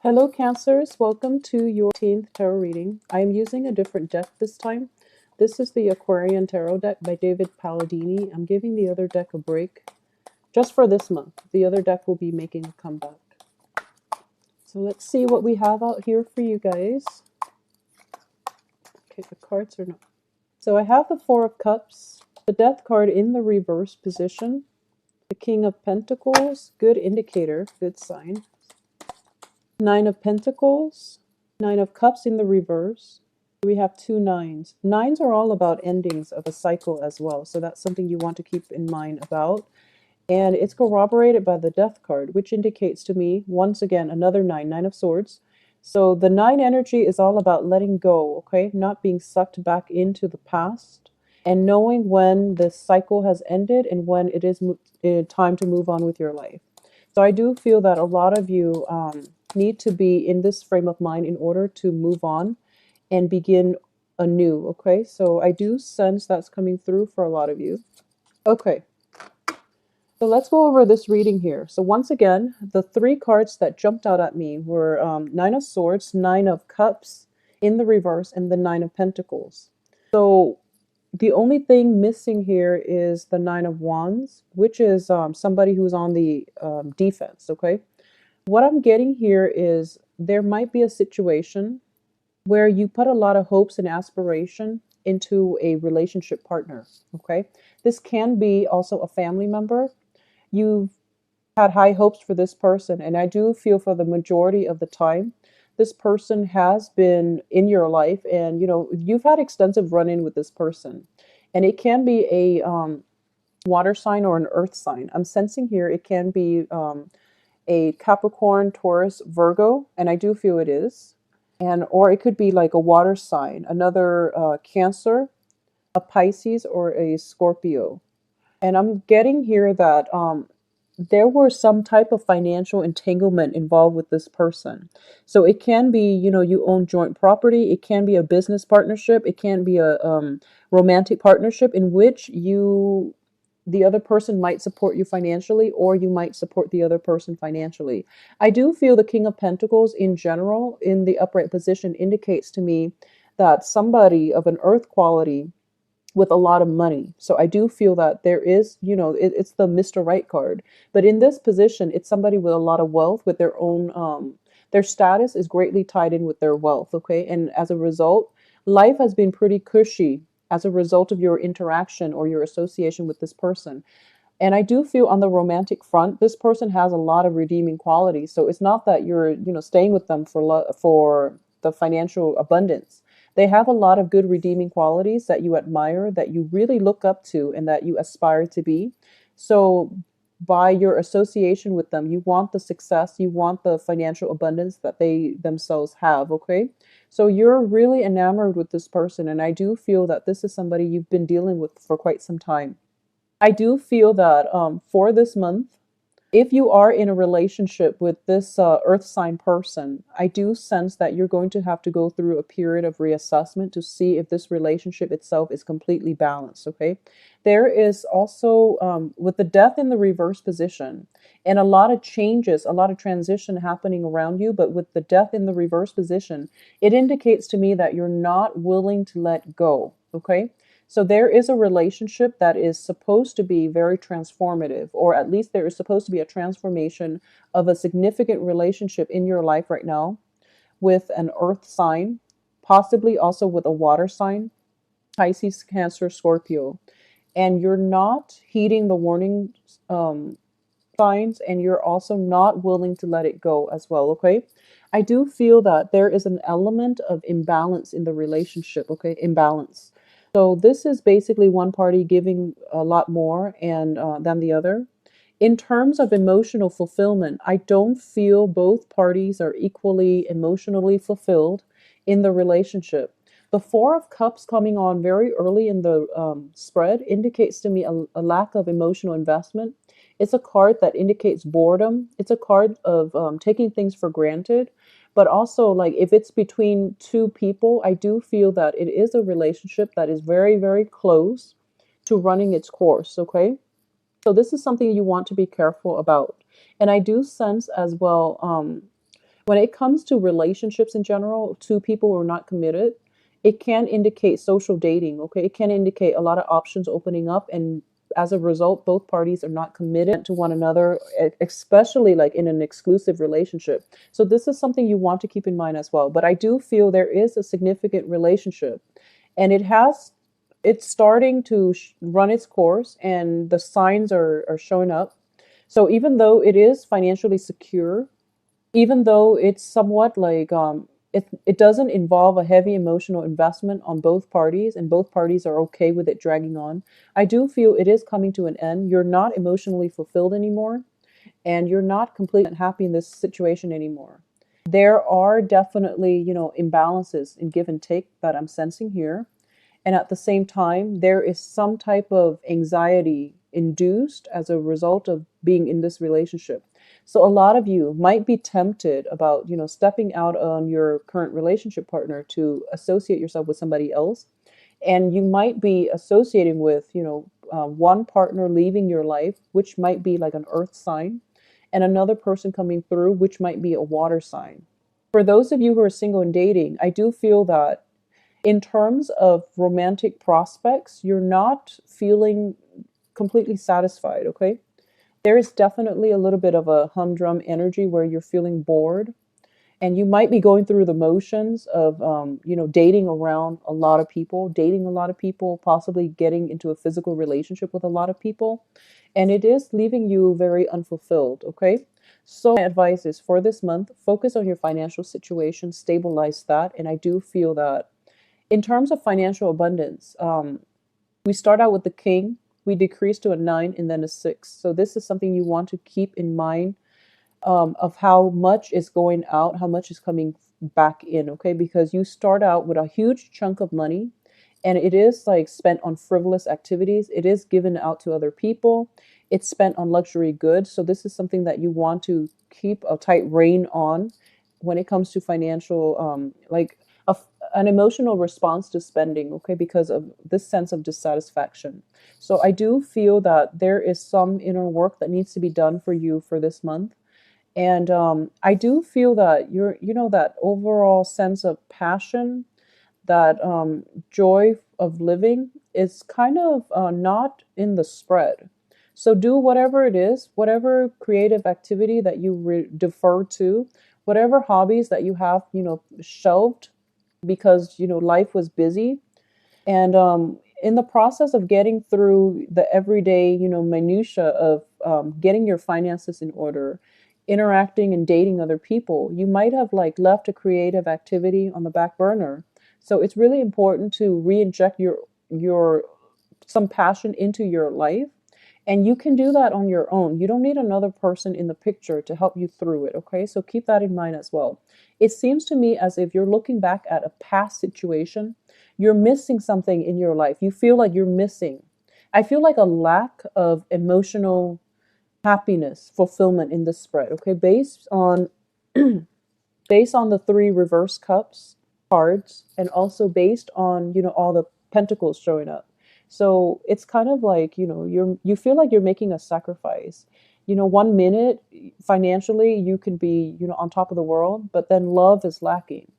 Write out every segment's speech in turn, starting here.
Hello Cancers, welcome to your 18th tarot reading. I am using a different deck this time. This is the Aquarian Tarot deck by David Palladini. I'm giving the other deck a break just for this month. The other deck will be making a comeback. So let's see what we have out here for you guys. Okay, the cards are not. So I have the Four of Cups, the Death card in the reverse position, the King of Pentacles, good indicator, good sign. Nine of Pentacles, Nine of Cups in the reverse. We have two nines. Nines are all about endings of a cycle as well. So that's something you want to keep in mind about. And it's corroborated by the Death card, which indicates to me, once again, another nine, Nine of Swords. So the nine energy is all about letting go, okay? Not being sucked back into the past and knowing when the cycle has ended and when it is time to move on with your life. So I do feel that a lot of you need to be in this frame of mind in order to move on and begin anew, okay? So I do sense that's coming through for a lot of you. Okay, so let's go over this reading here. So once again, the three cards that jumped out at me were Nine of Swords, Nine of Cups in the reverse, and the Nine of Pentacles. So the only thing missing here is the Nine of Wands, which is somebody who's on the defense, okay? What I'm getting here is there might be a situation where you put a lot of hopes and aspiration into a relationship partner, okay? This can be also a family member. You've had high hopes for this person, and I do feel for the majority of the time, this person has been in your life, and you've had extensive run-in with this person. And it can be a water sign or an earth sign. I'm sensing here it can be a Capricorn, Taurus, Virgo, and I do feel it is. Or it could be like a water sign, another Cancer, a Pisces, or a Scorpio. And I'm getting here that there was some type of financial entanglement involved with this person. So it can be, you own joint property. It can be a business partnership. It can be a romantic partnership in which the other person might support you financially, or you might support the other person financially. I do feel the King of Pentacles in general in the upright position indicates to me that somebody of an earth quality with a lot of money. So I do feel that there is, it's the Mr. Right card. But in this position, it's somebody with a lot of wealth, with their own, their status is greatly tied in with their wealth, okay? And as a result, life has been pretty cushy as a result of your interaction or your association with this person. And I do feel on the romantic front, this person has a lot of redeeming qualities. So it's not that you're, staying with them for the financial abundance. They have a lot of good redeeming qualities that you admire, that you really look up to, and that you aspire to be. So by your association with them, you want the success, you want the financial abundance that they themselves have, okay? So you're really enamored with this person, and I do feel that this is somebody you've been dealing with for quite some time. I do feel that for this month, if you are in a relationship with this earth sign person, I do sense that you're going to have to go through a period of reassessment to see if this relationship itself is completely balanced, okay? There is also, with the death in the reverse position, and a lot of changes, a lot of transition happening around you, but with the death in the reverse position, it indicates to me that you're not willing to let go, okay? So there is a relationship that is supposed to be very transformative, or at least there is supposed to be a transformation of a significant relationship in your life right now with an earth sign, possibly also with a water sign, Pisces, Cancer, Scorpio. And you're not heeding the warning signs, and you're also not willing to let it go as well, okay? I do feel that there is an element of imbalance in the relationship, okay? Imbalance. So this is basically one party giving a lot more and than the other. In terms of emotional fulfillment, I don't feel both parties are equally emotionally fulfilled in the relationship. The Four of Cups coming on very early in the spread indicates to me a lack of emotional investment. It's a card that indicates boredom. It's a card of taking things for granted. But also, like, if it's between two people, I do feel that it is a relationship that is very, very close to running its course, okay? So this is something you want to be careful about. And I do sense as well, When it comes to relationships in general, two people who are not committed, it can indicate social dating, okay? It can indicate a lot of options opening up, and as a result, both parties are not committed to one another, especially like in an exclusive relationship. So this is something you want to keep in mind as well. But I do feel there is a significant relationship, and it's starting to run its course, and the signs are showing up. So even though it is financially secure, even though it's somewhat like it doesn't involve a heavy emotional investment on both parties, and both parties are okay with it dragging on, I do feel it is coming to an end. You're not emotionally fulfilled anymore, and you're not completely happy in this situation anymore. There are definitely, imbalances in give and take that I'm sensing here. And at the same time, there is some type of anxiety induced as a result of being in this relationship. So a lot of you might be tempted about, stepping out on your current relationship partner to associate yourself with somebody else. And you might be associating with, one partner leaving your life, which might be like an earth sign, and another person coming through, which might be a water sign. For those of you who are single and dating, I do feel that in terms of romantic prospects, you're not feeling completely satisfied, okay? There is definitely a little bit of a humdrum energy where you're feeling bored, and you might be going through the motions of, dating around a lot of people, dating a lot of people, possibly getting into a physical relationship with a lot of people, and it is leaving you very unfulfilled, okay? So my advice is for this month, focus on your financial situation, stabilize that, and I do feel that in terms of financial abundance, we start out with the king, we decrease to a 9 and then a 6. So this is something you want to keep in mind, of how much is going out, how much is coming back in, okay? Because you start out with a huge chunk of money, and it is like spent on frivolous activities. It is given out to other people. It's spent on luxury goods. So this is something that you want to keep a tight rein on when it comes to financial, like a, an emotional response to spending, okay, because of this sense of dissatisfaction. So I do feel that there is some inner work that needs to be done for you for this month. And I do feel that that overall sense of passion, that joy of living is kind of not in the spread. So do whatever it is, whatever creative activity that you defer to, whatever hobbies that you have, shelved because, life was busy. And in the process of getting through the everyday, minutia of getting your finances in order, interacting and dating other people, you might have like left a creative activity on the back burner. So it's really important to re-inject your some passion into your life. And you can do that on your own. You don't need another person in the picture to help you through it, okay? So keep that in mind as well. It seems to me as if you're looking back at a past situation, you're missing something in your life. You feel like you're missing. I feel like a lack of emotional happiness, fulfillment in this spread, okay? Based on the 3 reverse cups cards, and also based on, all the pentacles showing up. So it's kind of like, you feel like you're making a sacrifice. 1 minute financially you can be, on top of the world, but then love is lacking.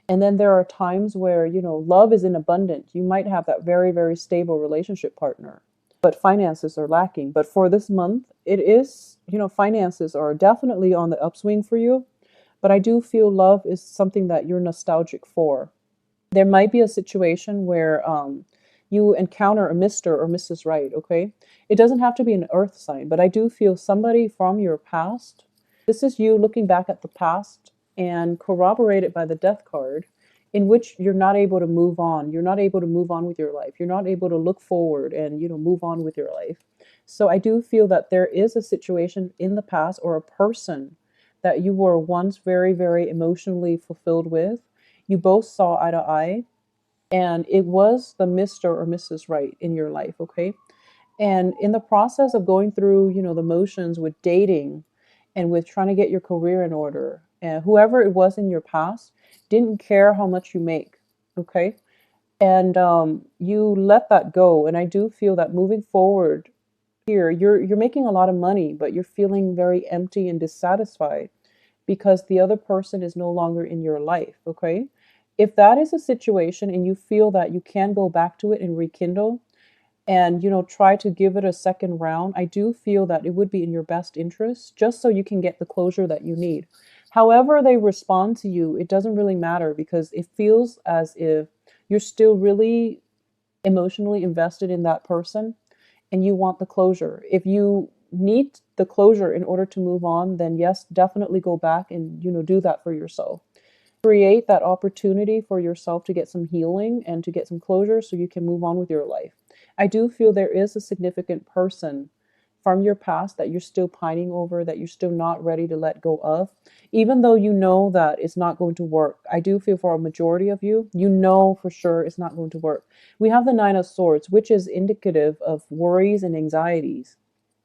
And then there are times where, love is in abundance. You might have that very, very stable relationship partner, but finances are lacking. But for this month, it is, finances are definitely on the upswing for you. But I do feel love is something that you're nostalgic for. There might be a situation where you encounter a Mr. or Mrs. Right, okay? It doesn't have to be an earth sign, but I do feel somebody from your past. This is you looking back at the past and corroborated by the death card, in which you're not able to move on. You're not able to move on with your life. You're not able to look forward and, move on with your life. So I do feel that there is a situation in the past, or a person that you were once very, very emotionally fulfilled with. You both saw eye to eye, and it was the Mr. or Mrs. Right in your life, okay? And in the process of going through, the motions with dating and with trying to get your career in order, and whoever it was in your past didn't care how much you make, okay? And you let that go. And I do feel that moving forward here, you're making a lot of money, but you're feeling very empty and dissatisfied. because the other person is no longer in your life, okay? If that is a situation and you feel that you can go back to it and rekindle and, try to give it a second round, I do feel that it would be in your best interest just so you can get the closure that you need. However they respond to you, it doesn't really matter because it feels as if you're still really emotionally invested in that person and you want the closure. If you need the closure in order to move on, then yes, definitely go back and, do that for yourself. Create that opportunity for yourself to get some healing and to get some closure so you can move on with your life. I do feel there is a significant person from your past that you're still pining over, that you're still not ready to let go of, even though you know that it's not going to work. I do feel for a majority of you, you know for sure it's not going to work. We have the Nine of Swords, which is indicative of worries and anxieties.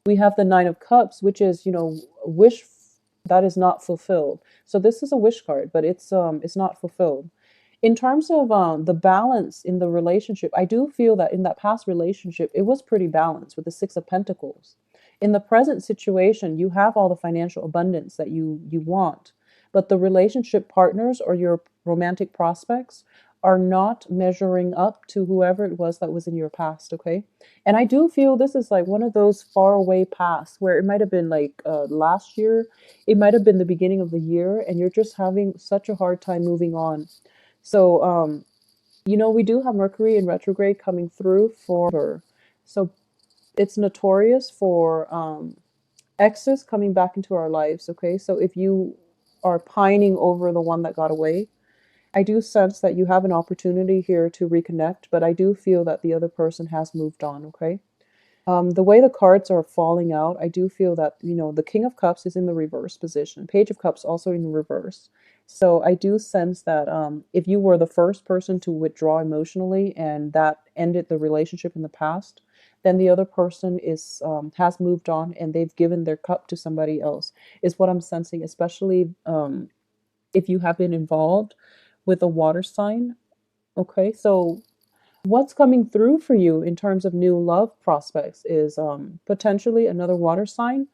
We have the Nine of Cups, which is, wish that is not fulfilled. So this is a wish card, but it's not fulfilled. In terms of the balance in the relationship, I do feel that in that past relationship, it was pretty balanced with the Six of Pentacles. In the present situation, you have all the financial abundance that you want, but the relationship partners or your romantic prospects are not measuring up to whoever it was that was in your past, okay? And I do feel this is like one of those far away pasts where it might have been like last year, it might have been the beginning of the year, and you're just having such a hard time moving on. So, we do have Mercury in retrograde coming through for, so it's notorious for exes coming back into our lives, okay? So if you are pining over the one that got away, I do sense that you have an opportunity here to reconnect, but I do feel that the other person has moved on, okay? The way the cards are falling out, I do feel that, the King of Cups is in the reverse position. Page of Cups also in reverse. So I do sense that if you were the first person to withdraw emotionally and that ended the relationship in the past, then the other person has moved on and they've given their cup to somebody else, is what I'm sensing, especially if you have been involved with a water sign. Okay, so what's coming through for you in terms of new love prospects is potentially another water sign,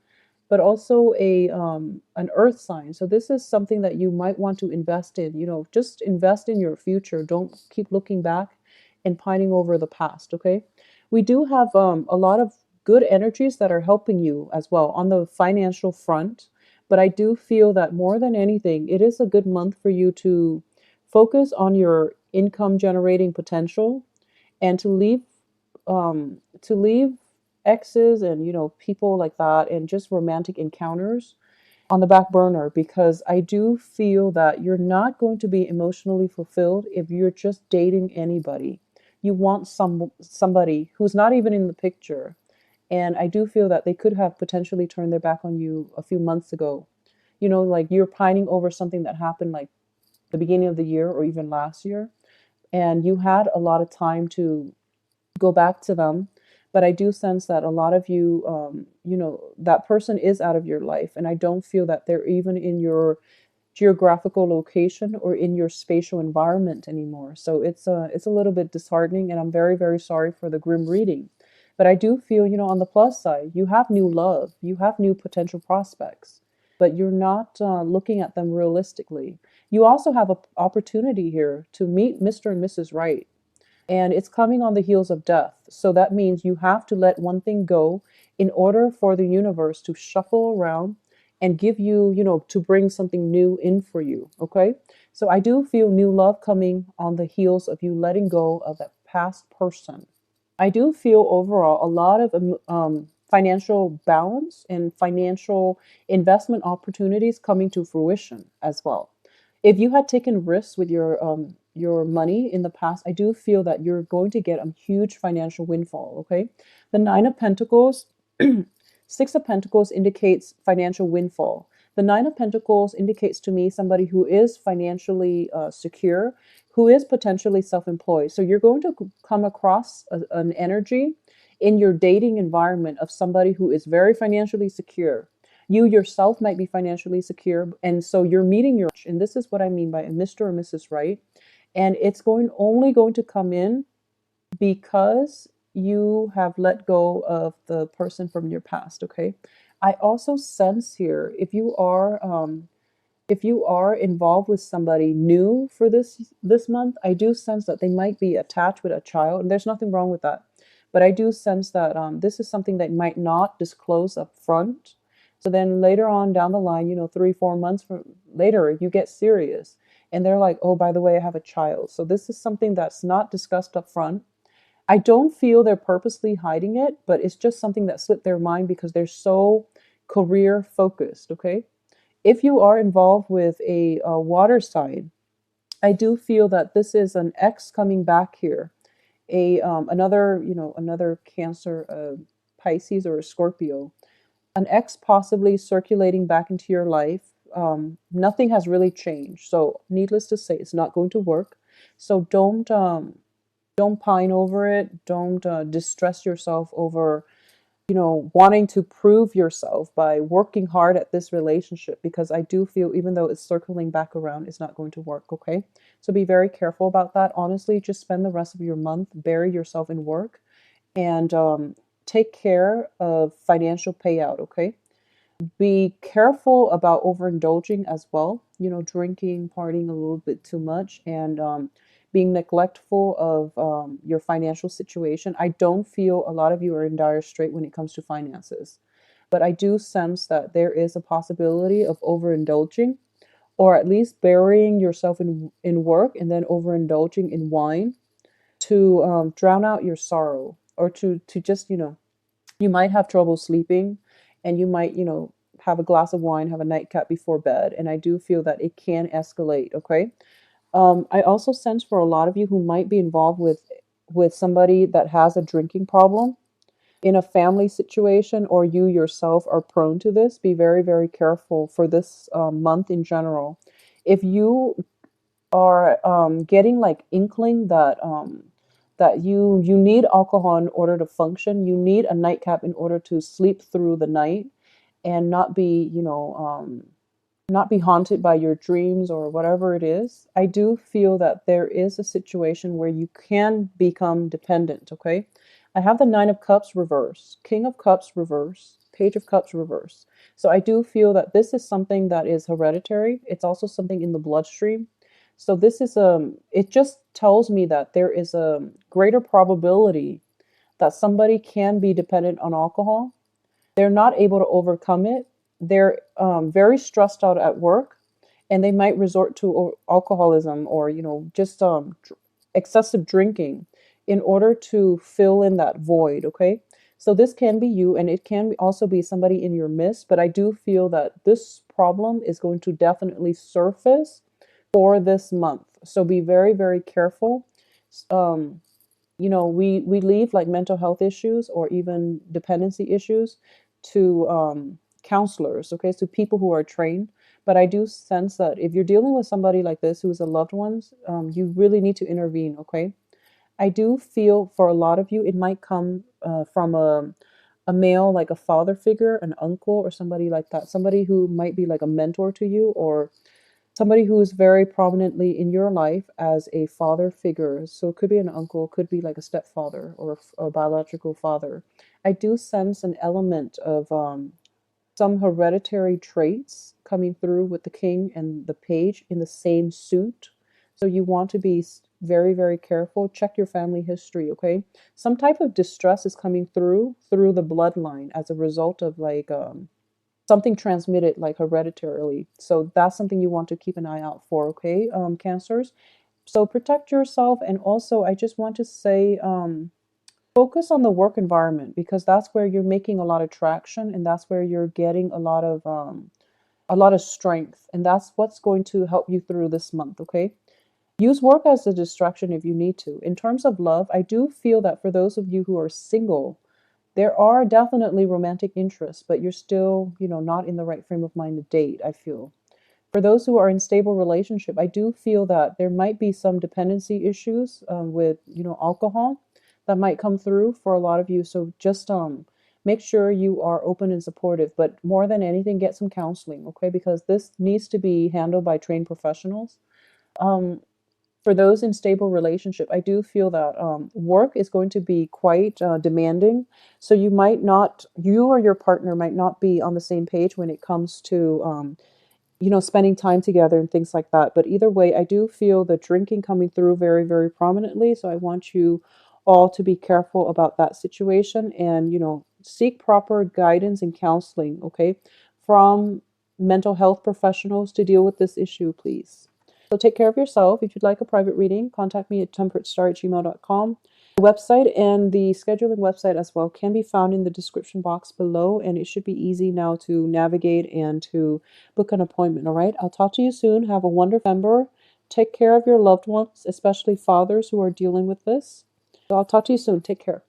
but also a an earth sign. So this is something that you might want to invest in. Just invest in your future. Don't keep looking back and pining over the past. Okay, we do have a lot of good energies that are helping you as well on the financial front. But I do feel that more than anything, it is a good month for you to focus on your income generating potential and to leave exes and people like that and just romantic encounters on the back burner, because I do feel that you're not going to be emotionally fulfilled if you're just dating anybody. You want somebody who's not even in the picture, and I do feel that they could have potentially turned their back on you a few months ago. Like you're pining over something that happened like the beginning of the year or even last year, and you had a lot of time to go back to them. But I do sense that a lot of you, that person is out of your life. And I don't feel that they're even in your geographical location or in your spatial environment anymore. So it's a little bit disheartening, and I'm very, very sorry for the grim reading. But I do feel, on the plus side, you have new love, you have new potential prospects, but you're not looking at them realistically. You also have an opportunity here to meet Mr. and Mrs. Right, and it's coming on the heels of death. So that means you have to let one thing go in order for the universe to shuffle around and give you, to bring something new in for you. Okay. So I do feel new love coming on the heels of you letting go of that past person. I do feel overall a lot of financial balance and financial investment opportunities coming to fruition as well. If you had taken risks with your money in the past, I do feel that you're going to get a huge financial windfall. Okay, the Nine of Pentacles, Six of Pentacles indicates financial windfall. The Nine of Pentacles indicates to me somebody who is financially secure, who is potentially self-employed. So you're going to come across an energy in your dating environment of somebody who is very financially secure. You yourself might be financially secure, and so you're meeting your, and this is what I mean by a Mr. or Mrs. Right, and it's only going to come in because you have let go of the person from your past. Okay, I also sense here, if you are If you are involved with somebody new for this month, I do sense that they might be attached with a child, and there's nothing wrong with that. But I do sense that this is something that might not disclose up front. So then later on down the line, 3, 4 months later, you get serious, and they're like, "Oh, by the way, I have a child." So this is something that's not discussed up front. I don't feel they're purposely hiding it, but it's just something that slipped their mind because they're so career focused. Okay. If you are involved with a water sign, I do feel that this is an ex coming back here. Another Cancer, Pisces, or a Scorpio. An ex possibly circulating back into your life. Nothing has really changed, so needless to say, it's not going to work. So don't pine over it. Don't distress yourself over wanting to prove yourself by working hard at this relationship, because I do feel even though it's circling back around, it's not going to work. Okay. So be very careful about that. Honestly, just spend the rest of your month, bury yourself in work, and take care of financial payout. Okay. Be careful about overindulging as well, drinking, partying a little bit too much, and being neglectful of your financial situation. I don't feel a lot of you are in dire strait when it comes to finances, but I do sense that there is a possibility of overindulging, or at least burying yourself in work and then overindulging in wine to drown out your sorrow, or to just, you might have trouble sleeping, and you might, have a glass of wine, have a nightcap before bed. And I do feel that it can escalate. Okay. I also sense for a lot of you who might be involved with somebody that has a drinking problem in a family situation, or you yourself are prone to this. Be very, very careful for this month in general. If you are getting like inkling that you need alcohol in order to function, you need a nightcap in order to sleep through the night and not be, not be haunted by your dreams or whatever it is. I do feel that there is a situation where you can become dependent. Okay. I have the Nine of Cups reverse, King of Cups reverse, Page of Cups reverse. So I do feel that this is something that is hereditary. It's also something in the bloodstream. So this is it just tells me that there is a greater probability that somebody can be dependent on alcohol. They're not able to overcome it. They're very stressed out at work, and they might resort to alcoholism, or just excessive drinking in order to fill in that void. Okay. So this can be you, and it can also be somebody in your midst, but I do feel that this problem is going to definitely surface for this month. So be very, very careful. Um, we leave like mental health issues or even dependency issues to counselors, okay, to people who are trained. But I do sense that if you're dealing with somebody like this who is a loved one, you really need to intervene, okay? I do feel for a lot of you, it might come from a male, like a father figure, an uncle, or somebody like that, somebody who might be like a mentor to you, or somebody who is very prominently in your life as a father figure. So it could be an uncle, could be like a stepfather or a biological father. I do sense an element of some hereditary traits coming through with the king and the page in the same suit. So you want to be very, very careful. Check your family history, okay? Some type of distress is coming through the bloodline as a result of like something transmitted like hereditarily. So that's something you want to keep an eye out for, okay, Cancers? So protect yourself. And also, I just want to say, focus on the work environment, because that's where you're making a lot of traction, and that's where you're getting a lot of strength, and that's what's going to help you through this month, okay? Use work as a distraction if you need to. In terms of love, I do feel that for those of you who are single, there are definitely romantic interests, but you're still, not in the right frame of mind to date, I feel. For those who are in stable relationship, I do feel that there might be some dependency issues with, alcohol that might come through for a lot of you. So just make sure you are open and supportive, but more than anything, get some counseling, okay? Because this needs to be handled by trained professionals. Um, for those in stable relationship, I do feel that work is going to be quite demanding. So you or your partner might not be on the same page when it comes to you know, spending time together and things like that. But either way, I do feel the drinking coming through very, very prominently. So I want you all to be careful about that situation and, you know, seek proper guidance and counseling, okay, from mental health professionals to deal with this issue, please. So take care of yourself. If you'd like a private reading, contact me at temperatestar@gmail.com. The website and the scheduling website as well can be found in the description box below, and it should be easy now to navigate and to book an appointment. All right, I'll talk to you soon. Have a wonderful November. Take care of your loved ones, especially fathers who are dealing with this. So I'll talk to you soon. Take care.